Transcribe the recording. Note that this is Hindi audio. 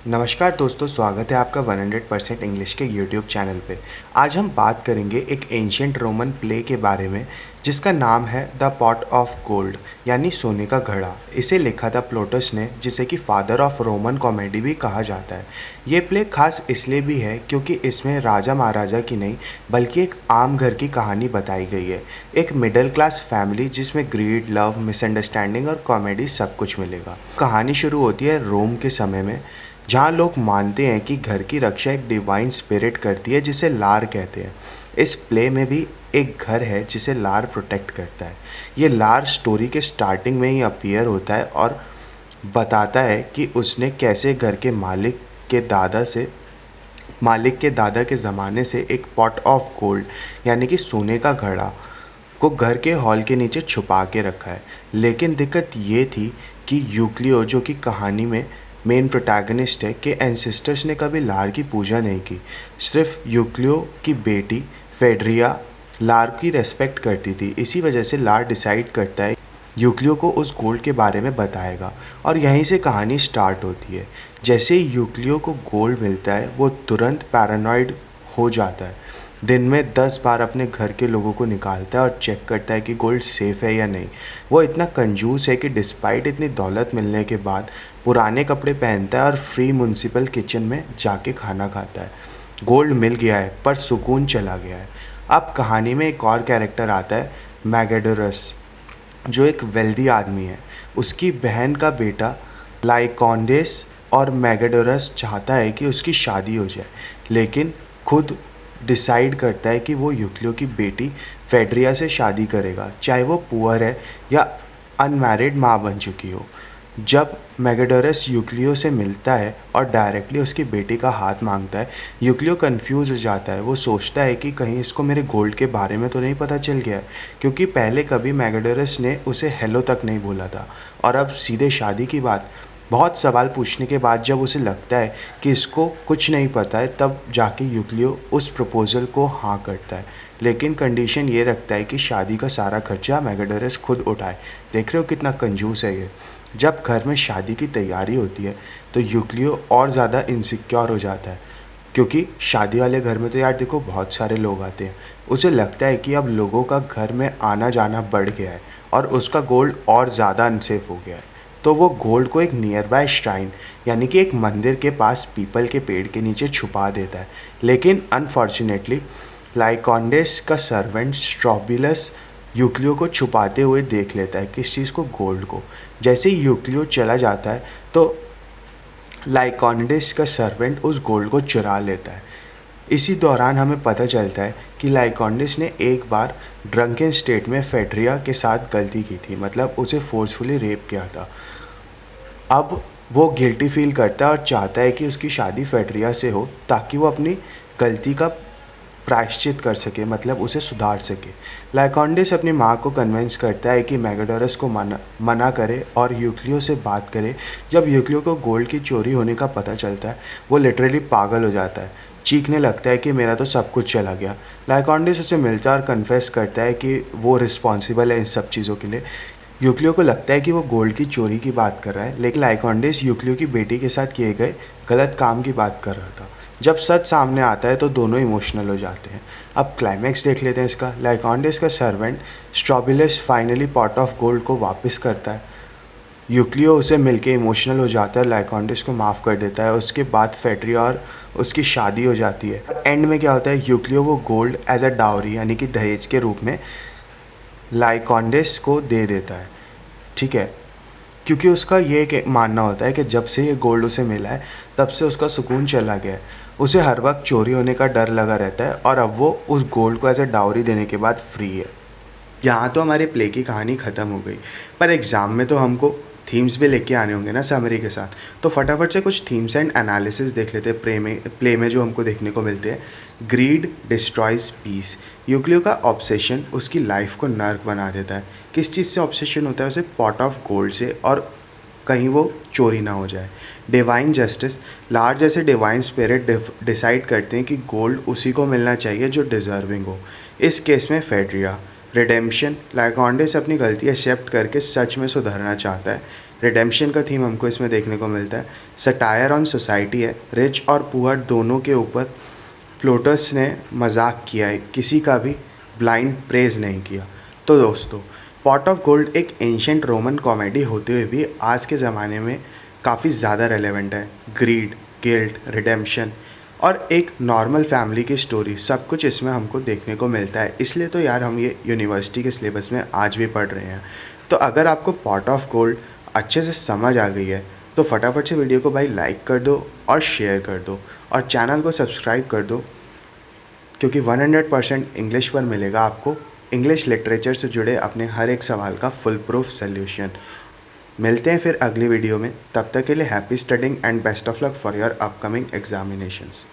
नमस्कार दोस्तों, स्वागत है आपका 100% इंग्लिश के यूट्यूब चैनल पे। आज हम बात करेंगे एक एंशिएंट रोमन प्ले के बारे में जिसका नाम है द पॉट ऑफ गोल्ड यानी सोने का घड़ा। इसे लिखा था प्लोटस ने, जिसे कि फादर ऑफ रोमन कॉमेडी भी कहा जाता है। ये प्ले खास इसलिए भी है क्योंकि इसमें राजा महाराजा की नहीं बल्कि एक आम घर की कहानी बताई गई है। एक मिडिल क्लास फैमिली जिसमें ग्रीड, लव, मिसअंडरस्टैंडिंग और कॉमेडी सब कुछ मिलेगा। कहानी शुरू होती है रोम के समय में, जहाँ लोग मानते हैं कि घर की रक्षा एक डिवाइन स्पिरिट करती है जिसे लार कहते हैं। इस प्ले में भी एक घर है जिसे लार प्रोटेक्ट करता है। ये लार स्टोरी के स्टार्टिंग में ही अपीयर होता है और बताता है कि उसने कैसे घर के मालिक के दादा के ज़माने से एक पॉट ऑफ गोल्ड यानी कि सोने का घड़ा को घर के हॉल के नीचे छुपा के रखा है। लेकिन दिक्कत ये थी कि यूक्लियो, जो कि कहानी में मेन प्रोटैगनिस्ट है, के एंसेस्टर्स ने कभी लार की पूजा नहीं की। सिर्फ यूक्लियो की बेटी फेड्रिया लार की रेस्पेक्ट करती थी। इसी वजह से लार डिसाइड करता है यूक्लियो को उस गोल्ड के बारे में बताएगा और यहीं से कहानी स्टार्ट होती है। जैसे ही यूक्लियो को गोल्ड मिलता है वो तुरंत पैरानॉइड हो जाता है। दिन में 10 बार अपने घर के लोगों को निकालता है और चेक करता है कि गोल्ड सेफ़ है या नहीं। वो इतना कंजूस है कि डिस्पाइट इतनी दौलत मिलने के बाद पुराने कपड़े पहनता है और फ्री म्यूनसिपल किचन में जाके खाना खाता है। गोल्ड मिल गया है पर सुकून चला गया है। अब कहानी में एक और कैरेक्टर आता है, मैगेडोरस, जो एक वेल्दी आदमी है। उसकी बहन का बेटा लाइकॉन्डेस और मैगेडोरस चाहता है कि उसकी शादी हो जाए, लेकिन खुद डिसाइड करता है कि वो यूक्लियो की बेटी फेड्रिया से शादी करेगा, चाहे वो पुअर है या अनमैरिड माँ बन चुकी हो। जब मैगेडोरस यूक्लियो से मिलता है और डायरेक्टली उसकी बेटी का हाथ मांगता है, यूक्लियो कंफ्यूज हो जाता है। वो सोचता है कि कहीं इसको मेरे गोल्ड के बारे में तो नहीं पता चल गया है, क्योंकि पहले कभी मैगेडोरस ने उसे हेलो तक नहीं बोला था और अब सीधे शादी की बात। बहुत सवाल पूछने के बाद जब उसे लगता है कि इसको कुछ नहीं पता है, तब जाके यूक्लियो उस प्रपोज़ल को हाँ करता है, लेकिन कंडीशन ये रखता है कि शादी का सारा खर्चा मैगेडोरस खुद उठाए। देख रहे हो कितना कंजूस है ये। जब घर में शादी की तैयारी होती है तो यूक्लियो और ज़्यादा इनसिक्योर हो जाता है, क्योंकि शादी वाले घर में तो यार देखो बहुत सारे लोग आते हैं। उसे लगता है कि अब लोगों का घर में आना जाना बढ़ गया है और उसका गोल्ड और ज़्यादा अनसेफ हो गया है। तो वो गोल्ड को एक नियर बाय श्राइन यानी कि एक मंदिर के पास पीपल के पेड़ के नीचे छुपा देता है। लेकिन अनफॉर्चुनेटली लाइकॉन्डेस का सर्वेंट स्ट्रॉबिलस यूक्लियो को छुपाते हुए देख लेता है। किस चीज़ को? गोल्ड को। जैसे ही यूक्लियो चला जाता है तो लाइकॉन्डेस का सर्वेंट उस गोल्ड को चुरा लेता है। इसी दौरान हमें पता चलता है कि लाइकॉन्डिस ने एक बार ड्रंकन स्टेट में फेड्रिया के साथ गलती की थी, मतलब उसे फोर्सफुली रेप किया था। अब वो गिल्टी फील करता है और चाहता है कि उसकी शादी फेड्रिया से हो ताकि वो अपनी गलती का प्रायश्चित कर सके, मतलब उसे सुधार सके। लाइकॉन्डिस अपनी माँ को कन्विंस करता है कि मैगेडोरस को मना करे और यूक्लियो से बात करे। जब यूक्लियो को गोल्ड की चोरी होने का पता चलता है, वो लिटरली पागल हो जाता है, चीखने लगता है कि मेरा तो सब कुछ चला गया। लाइकॉन्डिस उसे मिलता है और कन्फेस करता है कि वो रिस्पॉन्सिबल है इन सब चीज़ों के लिए। यूक्लियो को लगता है कि वो गोल्ड की चोरी की बात कर रहा है, लेकिन लाइकॉन्डिस यूक्लियो की बेटी के साथ किए गए गलत काम की बात कर रहा था। जब सच सामने आता है तो दोनों इमोशनल हो जाते हैं। अब क्लाइमैक्स देख लेते हैं इसका। लाइकॉन्डिस का servant strobilus finally pot of gold को वापस करता है। यूक्लियो उसे मिलके इमोशनल हो जाता है, लाइकॉन्डिस को माफ़ कर देता है। उसके बाद फेड्रिया और उसकी शादी हो जाती है। एंड में क्या होता है, यूक्लियो वो गोल्ड एज अ डाउरी यानी कि दहेज के रूप में लाइकॉन्डिस को दे देता है। ठीक है, क्योंकि उसका ये मानना होता है कि जब से ये गोल्ड उसे मिला है तब से उसका सुकून चला गया है। उसे हर वक्त चोरी होने का डर लगा रहता है और अब वो उस गोल्ड को एज अ डाउरी देने के बाद फ्री है। यहाँ तो हमारे प्ले की कहानी ख़त्म हो गई, पर एग्ज़ाम में तो हमको थीम्स भी लेके आने होंगे ना समरी के साथ। तो फटाफट से कुछ थीम्स एंड एनालिसिस देख लेते हैं प्ले में जो हमको देखने को मिलते हैं। Grid destroys piece. यूक्लियो का ऑब्सेशन उसकी लाइफ को नर्क बना देता है। किस चीज़ से ऑब्सेशन होता है उसे? पॉट ऑफ गोल्ड से, और कहीं वो चोरी ना हो जाए। Divine justice. लार्ज जैसे डिवाइन स्पिरिट डिसाइड करते हैं कि गोल्ड उसी को मिलना चाहिए जो डिज़र्विंग हो, इस केस में फेड्रिया। रिडेम्पशन। लाइकॉन्डिस अपनी गलती एक्सेप्ट करके सच में सुधरना चाहता है। रिडेम्पशन का थीम हमको इसमें देखने को मिलता है। सटायर ऑन सोसाइटी है, रिच और पुअर दोनों के ऊपर प्लोटस ने मजाक किया है, किसी का भी ब्लाइंड प्रेज नहीं किया। तो दोस्तों, पॉट ऑफ गोल्ड एक एंशिएंट रोमन कॉमेडी होते हुए भी आज के ज़माने में काफ़ी ज़्यादा रेलेवेंट है। ग्रीड, गिल्ट, रिडेम्पशन और एक नॉर्मल फैमिली की स्टोरी, सब कुछ इसमें हमको देखने को मिलता है। इसलिए तो यार हम ये यूनिवर्सिटी के सिलेबस में आज भी पढ़ रहे हैं। तो अगर आपको पॉट ऑफ गोल्ड अच्छे से समझ आ गई है तो फटाफट से वीडियो को भाई लाइक कर दो और शेयर कर दो और चैनल को सब्सक्राइब कर दो, क्योंकि 100% इंग्लिश पर मिलेगा आपको इंग्लिश लिटरेचर से जुड़े अपने हर एक सवाल का फुल प्रूफ सल्यूशन। मिलते हैं फिर अगली वीडियो में, तब तक के लिए happy studying and best of luck for your upcoming examinations.